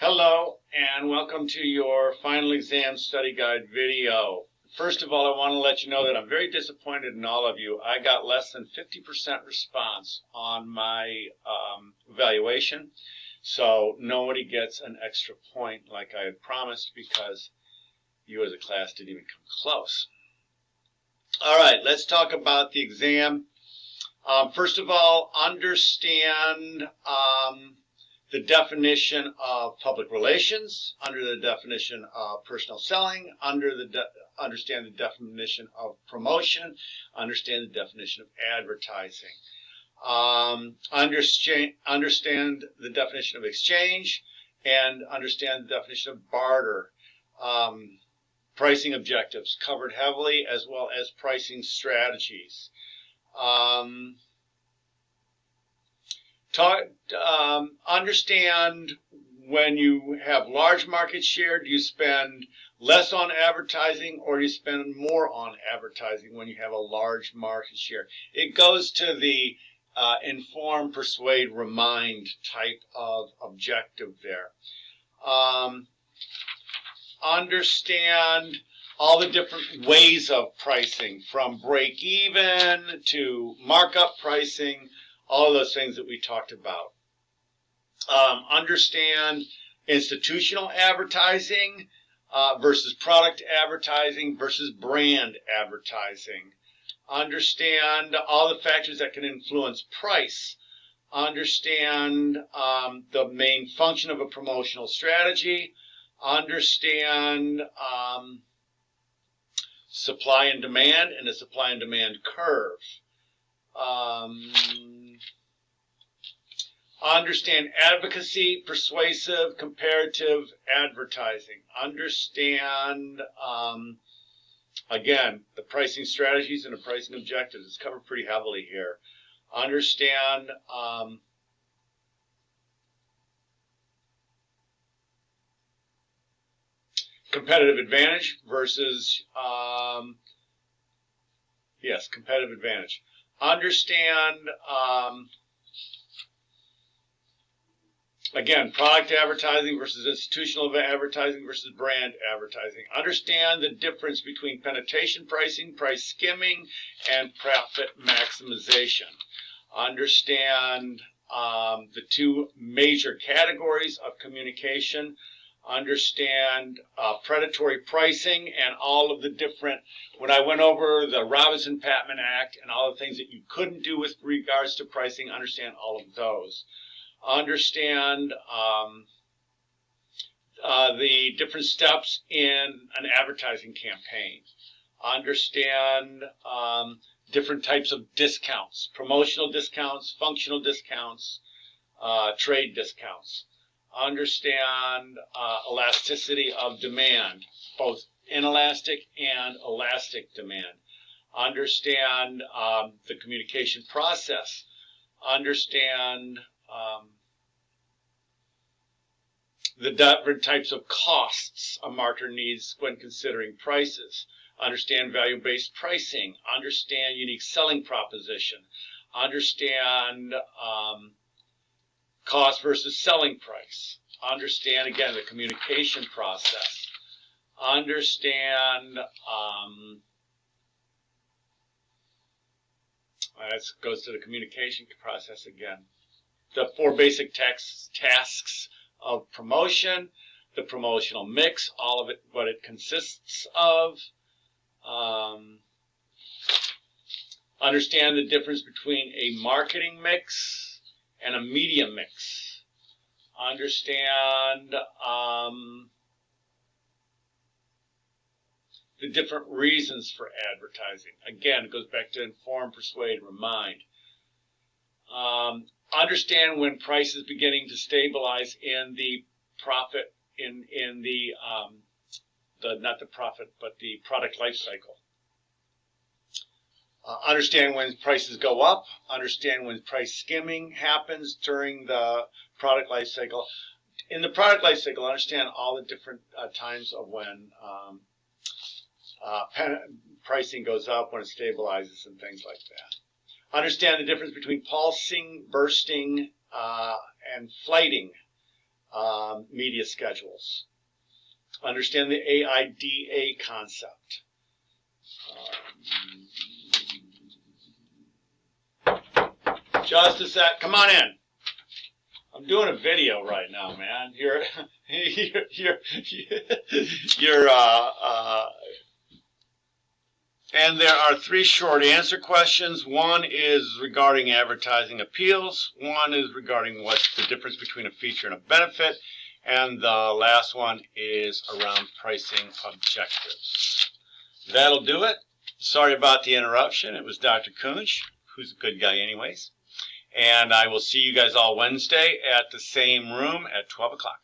Hello and welcome to your final exam study guide video. First of all, I want to let you know that I'm very disappointed in all of you. I got less than 50% response on my evaluation, so nobody gets an extra point like I had promised because you as a class didn't even come close. All right, let's talk about the exam. First of all, understand the definition of public relations, under the definition of personal selling, understand the definition of promotion, understand the definition of advertising. Understand the definition of exchange, and understand the definition of barter. Pricing objectives covered heavily, as well as pricing strategies. Understand when you have large market share, do you spend less on advertising or do you spend more on advertising when you have a large market share? It goes to the inform, persuade, remind type of objective there. Understand all the different ways of pricing, from break even to markup pricing, all of those things that we talked about. Understand institutional advertising versus product advertising versus brand advertising. Understand all the factors that can influence price. Understand the main function of a promotional strategy. Understand supply and demand and the supply and demand curve. Understand advocacy, persuasive, comparative advertising. Understand, again, the pricing strategies and the pricing objectives. It's covered pretty heavily here. Understand competitive advantage versus, competitive advantage. Understand, again, product advertising versus institutional advertising versus brand advertising. Understand the difference between penetration pricing, price skimming, and profit maximization. Understand the two major categories of communication. Understand predatory pricing and all of the different, when I went over the Robinson-Patman Act and all the things that you couldn't do with regards to pricing, understand all of those. Understand the different steps in an advertising campaign. Understand different types of discounts, promotional discounts, functional discounts, trade discounts. Understand elasticity of demand, both inelastic and elastic demand. Understand the communication process. Understand the different types of costs a marketer needs when considering prices. Understand value-based pricing. Understand unique selling proposition. Understand cost versus selling price. Understand, again, the communication process. Understand, that goes to the communication process again. The four basic tasks of promotion, the promotional mix, all of it, what it consists of. Understand the difference between a marketing mix and a media mix. Understand the different reasons for advertising. Again, it goes back to inform, persuade, remind. Understand when price is beginning to stabilize in the profit, in the not the profit, but the product life cycle. Understand when prices go up. Understand when price skimming happens during the product life cycle. In the product life cycle, understand all the different times of when pricing goes up, when it stabilizes, and things like that. Understand the difference between pulsing, bursting, and flighting. media schedules. Understand the AIDA concept. Just a sec. Come on in. I'm doing a video right now, man. And there are 3 short answer questions. One is regarding advertising appeals. One is regarding what's the difference between a feature and a benefit. And the last one is around pricing objectives. That'll do it. Sorry about the interruption. It was Dr. Kunsch, who's a good guy anyways. And I will see you guys all Wednesday at the same room at 12 o'clock.